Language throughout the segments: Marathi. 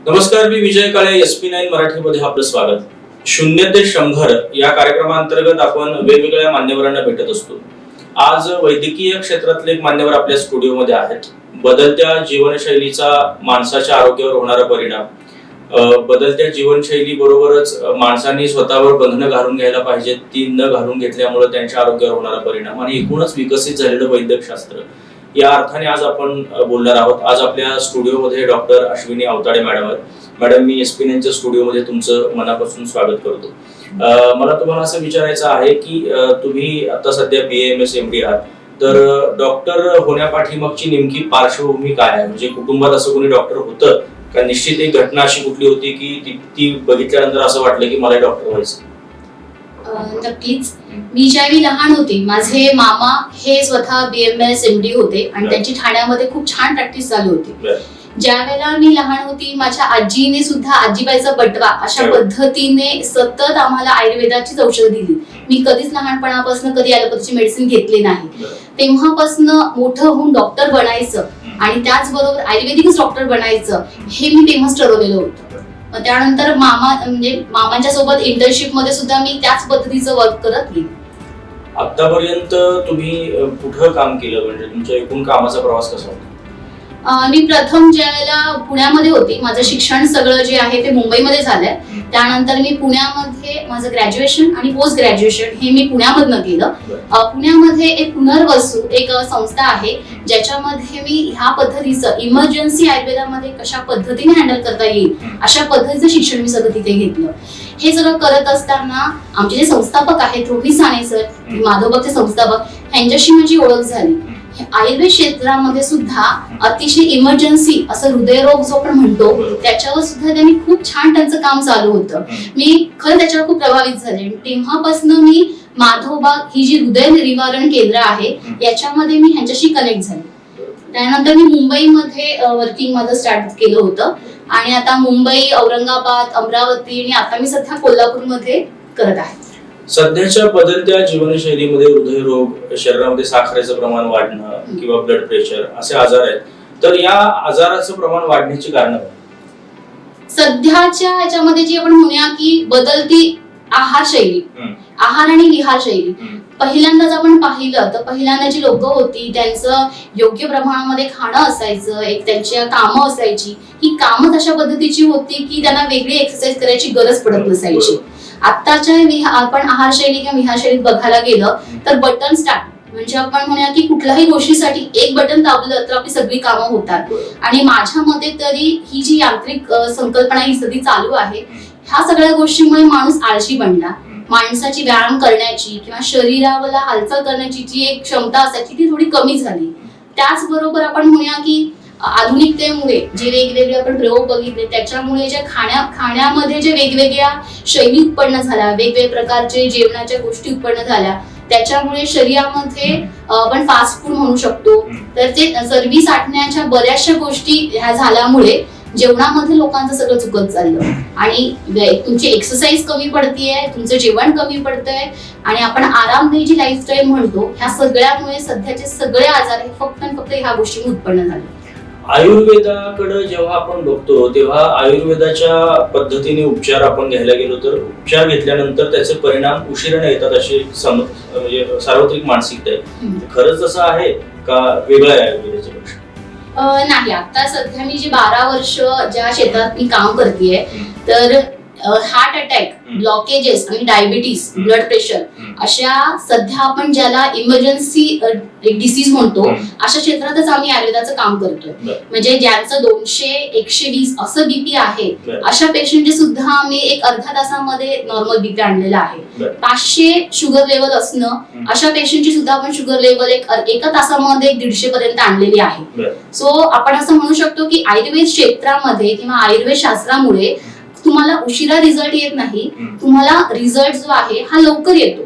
नमस्कार, मी विजय काळे, SP9 मराठीमध्ये आपलं स्वागत. 0 ते 100 या कार्यक्रमांतर्गत आपण वेगवेगळ्या मान्यवरांना भेटत असतो. आज वैद्यकीय क्षेत्रातले एक मान्यवर आपल्या स्टुडिओमध्ये आहेत. बदलत्या जीवनशैलीचा माणसाच्या आरोग्यावर होणारा परिणाम, बदलत्या जीवनशैली बरोबरच माणसांनी स्वतःवर बंधनं घालून घ्यायला पाहिजेत, ती न घालून घेतल्यामुळे त्यांच्या आरोग्यावर होणारा परिणाम आणि एकूणच विकसित झालेलं वैद्यकशास्त्र, या अर्थाने आज आपण बोलणार आहोत. आज आपल्या स्टुडिओमध्ये डॉक्टर अश्विनी अवताडे मॅडम आहेत. मॅडम, मी SP9च्या स्टुडिओमध्ये तुमचं मनापासून स्वागत करतो. मला तुम्हाला असं विचारायचं आहे की तुम्ही आता सध्या BAMS MD आहात, तर डॉक्टर होण्यापाठीमागची नेमकी पार्श्वभूमी काय आहे? म्हणजे कुटुंबात असं कोणी डॉक्टर होतं का? निश्चित एक घटना अशी कुठली होती की ती बघितल्यानंतर असं वाटलं की मला डॉक्टर व्हायचं? नक्कीच. मी ज्यावेळी लहान होते, माझे मामा हे स्वतः BAMS MD होते आणि त्यांची ठाण्यामध्ये खूप छान प्रॅक्टिस चालू होती. ज्या वेळेला मी लहान होती, माझ्या आजीने सुद्धा आजीबाईचा बटवा अशा पद्धतीने सतत आम्हाला आयुर्वेदाचीच औषधं दिली. मी कधीच लहानपणापासून कधी ॲलोपॅथीची मेडिसिन घेतली नाही. तेव्हापासून मोठं होऊन डॉक्टर बनायचं आणि त्याचबरोबर आयुर्वेदिकच डॉक्टर बनायचं हे मी तेव्हाच ठरवलेलं होतं. त्यानंतर मामांच्या सोबत इंटर्नशिप मध्ये सुद्धा मी त्याच पद्धतीचं वर्क करत गेले. आतापर्यंत तुम्ही कुठं काम केलं? म्हणजे तुमच्या एकूण कामाचा प्रवास कसा होता? मी प्रथम ज्या वेळेला पुण्यामध्ये होते, माझं शिक्षण सगळं जे आहे ते मुंबईमध्ये झालंय. त्यानंतर मी पुण्यामध्ये माझं ग्रॅज्युएशन आणि पोस्ट ग्रॅज्युएशन हे मी पुण्यामधनं केलं. पुण्यामध्ये एक पुनर्वसू एक संस्था आहे, ज्याच्यामध्ये मी ह्या पद्धतीचं इमर्जन्सी आयुर्वेदामध्ये कशा पद्धतीने हँडल करता येईल अशा पद्धतीचं शिक्षण मी सगळं तिथे घेतलं. हे सगळं करत असताना आमचे जे संस्थापक आहेत, रोहित साने सर, माधवबागचे संस्थापक, यांच्याशी माझी ओळख झाली. आयुर्वेद क्षेत्रामध्ये सुद्धा अतिशय इमर्जन्सी असं हृदयरोग जो आपण म्हणतो त्याच्यावर सुद्धा त्यांनी खूप छान त्यांचं काम चालू होतं. मी खरं त्याच्यावर खूप प्रभावित झाले. तेव्हापासून मी माधवबाग ही जी हृदय निवारण केंद्र आहे याच्यामध्ये मी ह्यांच्याशी कनेक्ट झाले. त्यानंतर मी मुंबईमध्ये वर्किंग माझं स्टार्ट केलं होतं आणि आता मुंबई, औरंगाबाद, अमरावती आणि आता मी सध्या कोल्हापूरमध्ये करत आहे. सध्याच्या बदलत्या जीवनशैलीमध्ये हृदयरोग, शरीरामध्ये साखरेचं प्रमाण वाढणं किंवा ब्लड प्रेशर असे आजार आहेत, तर या आजाराचं प्रमाण वाढण्याची कारण काय? सध्याच्या याच्यामध्ये जी आपण म्हणूया की बदलती आहारशैली, आहार आणि विहारशैली. पहिल्यांदाच आपण पाहिलं तर पहिल्यांदा जी लोक होती त्यांचं योग्य प्रमाणामध्ये खाणं असायचं, एक त्यांच्या कामं असायची. ही कामच अशा पद्धतीची होती की त्यांना वेगळी एक्सरसाइज करायची गरज पडत नसायची. आत्ताच्या आपण आहारशैली किंवा विहारशैलीत बघायला गेलं तर बटन स्टार्ट, म्हणजे आपण म्हणूया की कुठल्याही गोष्टीसाठी एक बटन दाबलं तर आपली सगळी कामं होतात. आणि माझ्या मते तरी ही जी यांत्रिक संकल्पना ही सध्या चालू आहे, ह्या सगळ्या गोष्टींमुळे माणूस आळशी बनला. माणसाची व्यायाम करण्याची किंवा शरीराला हालचाल करण्याची जी एक क्षमता असायची ती थोडी कमी झाली. त्याचबरोबर आपण म्हणूया की आधुनिकतेमुळे जे वेगवेगळे आपण प्रयोग बघितले त्याच्यामुळे जे खाण्यामध्ये जे वेगवेगळ्या शैली उत्पन्न झाल्या, वेगवेगळ्या प्रकारचे जेवणाच्या गोष्टी उत्पन्न झाल्या, त्याच्यामुळे शरीरामध्ये आपण फास्ट फूड म्हणू शकतो, तर ते चरबी साठण्याच्या बऱ्याचशा गोष्टी ह्या झाल्यामुळे जेवणामध्ये लोकांचं सगळं चुकत चाललं आणि तुमची एक्सरसाइज कमी पडतीये, तुमचं जेवण कमी पडतंय आणि आपण आरामदायी जी लाईफस्टाईल म्हणतो ह्या सगळ्यामुळे सध्याचे सगळे आजार हे फक्त आणि फक्त ह्या गोष्टी उत्पन्न झाले. आयुर्वेदाकडे जेव्हा आपण बघतो तेव्हा आयुर्वेदाच्या पद्धतीने उपचार आपण घ्यायला गेलो तर उपचार घेतल्यानंतर त्याचे परिणाम उशिराने येतात अशी म्हणजे सार्वत्रिक मानसिकता आहे. खरंच तसं आहे का वेगळं आहे आयुर्वेदाच्या पेक्षा? नाही. आता सध्या मी जे 12 वर्ष ज्या क्षेत्रात मी काम करतेय तर हार्ट अटॅक, ब्लॉकेजेस आणि डायबिटीस, ब्लड प्रेशर अशा सध्या आपण ज्याला इमर्जन्सी डिसीज म्हणतो अशा क्षेत्रातच आम्ही आयुर्वेदाचं काम करतोय. म्हणजे ज्यांचं 200-120 असं बीपी आहे अशा पेशंटचे सुद्धा आम्ही एक अर्ध्या तासामध्ये नॉर्मल बीपी आणलेला आहे. 500 शुगर लेवल असणं अशा पेशंटची सुद्धा आपण शुगर लेवल एका तासामध्ये 150 पर्यंत आणलेली आहे. सो आपण असं म्हणू शकतो की आयुर्वेद क्षेत्रामध्ये किंवा आयुर्वेद शास्त्रामुळे तुम्हाला उशिरा रिझल्ट येत नाही, तुम्हाला रिझल्ट जो आहे हा लवकर येतो.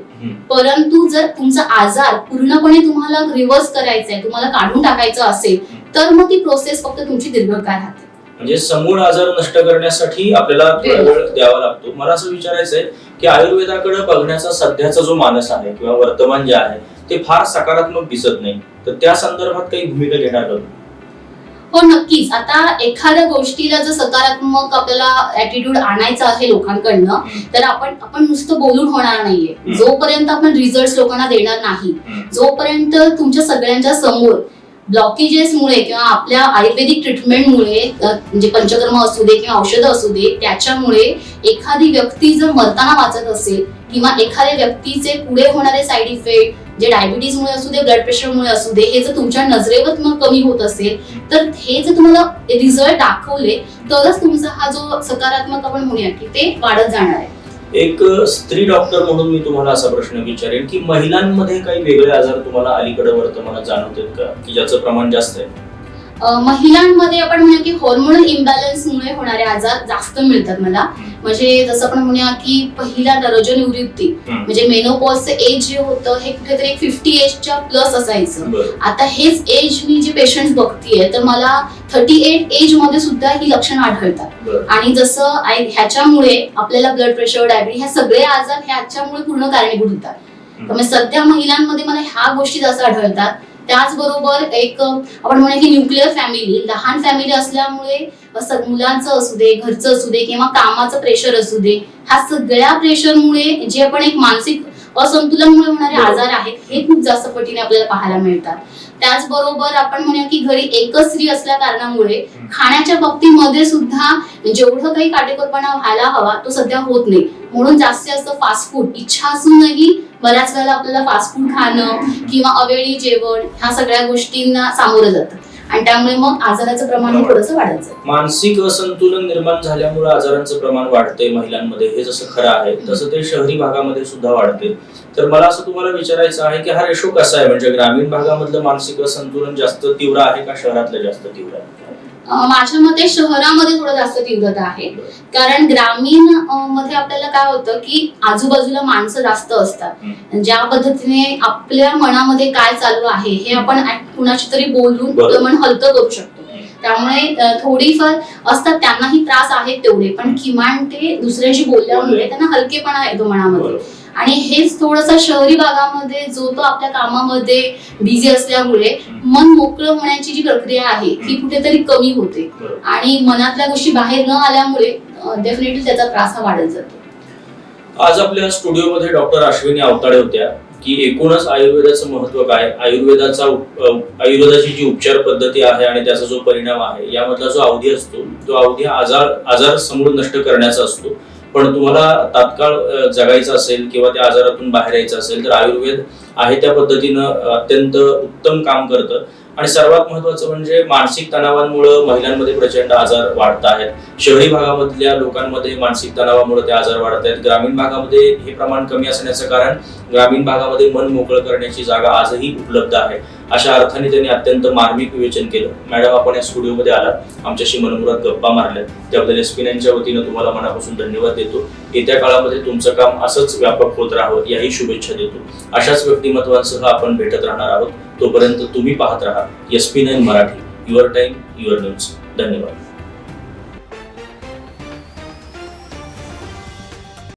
परंतु जर तुमचा आजार पूर्णपणे तुम्हाला रिव्हर्स करायचा आहे, तुम्हाला काढून टाकायचं असेल तर मग ती प्रोसेस फक्त तुमची दीर्घकाळ राहते. म्हणजे समूळ आजार नष्ट करण्यासाठी आपल्याला थोडा वेळ द्यावा लागतो. मला असं विचारायचं आहे की आयुर्वेदाकडे बघण्याचा सध्याचा जो मानस आहे किंवा वर्तमान जे आहे ते फार सकारात्मक दिसत नाही, तर त्या संदर्भात काही भूमिका घेणार का? हो नक्कीच. आता एखाद्या गोष्टीला जर सकारात्मक आपल्याला ऍटिट्यूड आणायचा आहे लोकांकडनं, तर आपण नुसतं बोलून होणार नाहीये. जोपर्यंत आपण रिझल्ट लोकांना देणार नाही, जोपर्यंत तुमच्या सगळ्यांच्या समोर ब्लॉकेजेसमुळे किंवा आपल्या आयुर्वेदिक ट्रीटमेंटमुळे म्हणजे पंचकर्म असू दे किंवा औषधं असू दे, त्याच्यामुळे एखादी व्यक्ती जर मरताना वाचत असेल किंवा एखाद्या व्यक्तीचे पुढे होणारे साईड इफेक्ट जे डायबिटीजमुळे असू दे, ब्लड प्रेशरमुळे असू दे, हे जर तुमच्या नजरेवर तुम्हाला कमी होत असेल, तर हे जर तुम्हाला रिझल्ट दाखवले तरच तुमचा हा जो सकारात्मक आपण म्हणूया की ते वाढत जाणार आहे. एक स्त्री डॉक्टर म्हणून मी तुम्हाला असा प्रश्न विचारेन की महिलांमध्ये काही वेगळे आजार तुम्हाला अलीकडे वर्तमानात जाणवतात का, की ज्याचं प्रमाण जास्त आहे? महिलांमध्ये आपण म्हणूया की हॉर्मोनल इम्बॅलन्समुळे होणारे आजार जास्त मिळतात मला. म्हणजे जसं आपण म्हणूया की पहिला रजोनिवृत्ती म्हणजे मेनोपॉजचं एज जे होतं हे कुठेतरी 50 एजच्या प्लस असायचं. आता हेच एज मी जे पेशंट बघतीये तर मला 38 एज मध्ये सुद्धा ही लक्षणं आढळतात. आणि जसं ह्याच्यामुळे आपल्याला ब्लड प्रेशर, डायबिटीज ह्या सगळे आजार ह्याच्यामुळे पूर्ण कारणीभूत होतात. त्यामुळे सध्या महिलांमध्ये मला ह्या गोष्टी जास्त आढळतात. त्याचबरोबर एक आपण म्हणूया की न्यूक्लिअर फॅमिली, लहान फॅमिली असल्यामुळे मुलांचं असू दे, घरचं असू दे किंवा कामाचं प्रेशर असू दे, ह्या सगळ्या प्रेशरमुळे जे आपण एक मानसिक असंतुलनमुळे होणारे आजार आहेत हे खूप जास्त पटीने आपल्याला पाहायला मिळतात. त्याचबरोबर आपण म्हणूया की घरी एकच स्त्री असल्या कारणामुळे खाण्याच्या बाबतीमध्ये सुद्धा जेवढं काही काटेकोरपणा व्हायला हवा तो सध्या होत नाही. म्हणून जास्तीत जास्त फास्ट फूड इच्छा असूनही बऱ्याच वेळेला आपल्याला फास्ट फूड खाणं किंवा अवेळी जेवण ह्या सगळ्या गोष्टींना सामोरं जातं आणि त्यामुळे मग आजाराचं प्रमाण थोडंसं वाढायचं. मानसिक असंतुलन निर्माण झाल्यामुळे आजारांचं प्रमाण वाढतंय महिलांमध्ये, हे जसं खरं आहे तसं ते शहरी भागामध्ये सुद्धा वाढते. तर मला असं तुम्हाला विचारायचं आहे की हा रेशो कसा आहे, म्हणजे ग्रामीण भागामधलं मानसिक असंतुलन जास्त तीव्र आहे का शहरातलं जास्त तीव्र आहे? माझ्या मते शहरामध्ये थोडं जास्त तीव्रता आहे. कारण ग्रामीण मध्ये आपल्याला काय होतं की आजूबाजूला माणसं जास्त असतात. ज्या पद्धतीने आपल्या मनामध्ये काय चालू आहे हे आपण कुणाशी तरी बोलून आपलं मन हलकं करू शकतो. त्यामुळे थोडीफार असतात, त्यांनाही त्रास आहेत तेवढे, पण किमान ते दुसऱ्याशी बोलल्यामुळे त्यांना हलकेपणा येतो मनामध्ये. आणि हेच थोडंसं शहरी भागामध्ये जो तो आपल्या कामामध्ये बिझी असल्यामुळे मन मोकळं होण्याची जी प्रक्रिया आहे ही कुठेतरी कमी होते आणि मनातल्या गोष्टी बाहेर न आल्यामुळे डेफिनेटली त्याचा त्रास हा वाढत जातो. आज आपल्या स्टुडिओमध्ये डॉक्टर अश्विनी अवताडे होत्या की एकूणच आयुर्वेदाचं महत्व काय, आयुर्वेदाची जी उपचार पद्धती आहे आणि त्याचा जो परिणाम आहे यामधला जो अवधी असतो तो अवधी आजार समूळ नष्ट करण्याचा असतो. पण तुम्हाला तात्काळ जगायचं असेल किंवा त्या आजारातून बाहेर यायचं असेल तर आयुर्वेद आहे त्या पद्धतीनं अत्यंत उत्तम काम करतं. आणि सर्वात महत्वाचं म्हणजे मानसिक तणावांमुळे महिलांमध्ये प्रचंड आजार वाढत आहेत. शहरी भागामधल्या लोकांमध्ये मानसिक तणावामुळे ते आजार वाढत आहेत. ग्रामीण भागामध्ये हे प्रमाण कमी असण्याचं कारण ग्रामीण भागामध्ये मन मोकळं करण्याची जागा आजही उपलब्ध आहे. अशा अर्थाने त्यांनी अत्यंत मार्मिक विवेचन केलं. मॅडम, आपण या स्टुडिओमध्ये आलात, आमच्याशी मनमुराद गप्पा मारल्यात, त्याबद्दल SP9च्या वतीनं तुम्हाला मनापासून धन्यवाद देतो. येत्या काळामध्ये तुमचं काम असंच व्यापक होत राहावं याही शुभेच्छा देतो. अशाच व्यक्तिमत्वांसह आपण भेटत राहणार आहोत. तोपर्यंत तुम्ही पाहत राहा SP9 Marathi, your time your news. धन्यवाद.